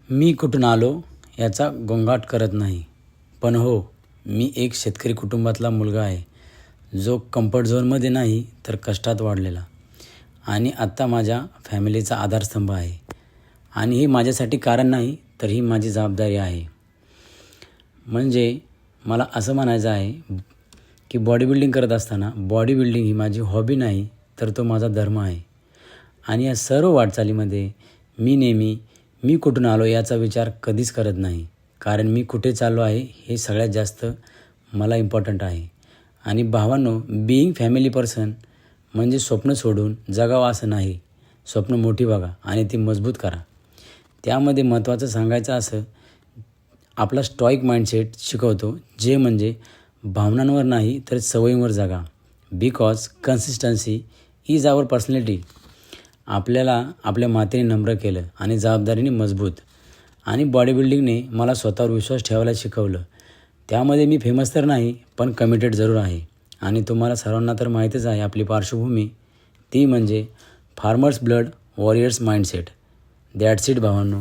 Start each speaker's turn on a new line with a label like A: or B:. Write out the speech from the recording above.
A: मी कुठून आलो याचा गोंगाट करत नाही, पण हो, मी एक शेतकरी कुटुंबातला मुलगा आहे जो कम्फर्ट झोनमध्ये नाही तर कष्टात वाढलेला आणि आत्ता माझ्या फॅमिलीचा आधारस्तंभ आहे. आणि हे माझ्यासाठी कारण नाही तर ही माझी जबाबदारी आहे. म्हणजे मला असं म्हणायचं आहे की बॉडी बिल्डिंग करत असताना बॉडी बिल्डिंग ही माझी हॉबी नाही तर तो माझा धर्म आहे. आणि या सर्व वाटचालीमध्ये मी नेहमी मी कुठून आलो याचा विचार कधीच करत नाही, कारण मी कुठे चाललो आहे हे सगळ्यात जास्त मला इम्पॉर्टंट आहे. आणि भावांनो, बीइंग फॅमिली पर्सन म्हणजे स्वप्न सोडून जगावं असं नाही. स्वप्न मोठी बघा आणि ती मजबूत करा. त्यामध्ये महत्त्वाचं सांगायचं असं, आपला स्टॉईक माइंडसेट शिकवतो, जे म्हणजे भावनांवर नाही तर सवयींवर जगा. Because consistency is our personality. आपल्याला आपल्या मातेने नम्र केलं आणि जबाबदारीने मजबूत. आणि बॉडी बिल्डिंगने मला स्वतःवर विश्वास ठेवायला शिकवलं. त्यामध्ये मी फेमस तर नाही पण कमिटेड जरूर आहे. आणि तुम्हाला सर्वांना तर माहीतच आहे आपली पार्श्वभूमी, ती म्हणजे farmers blood warriors mindset. That's it भावांनो.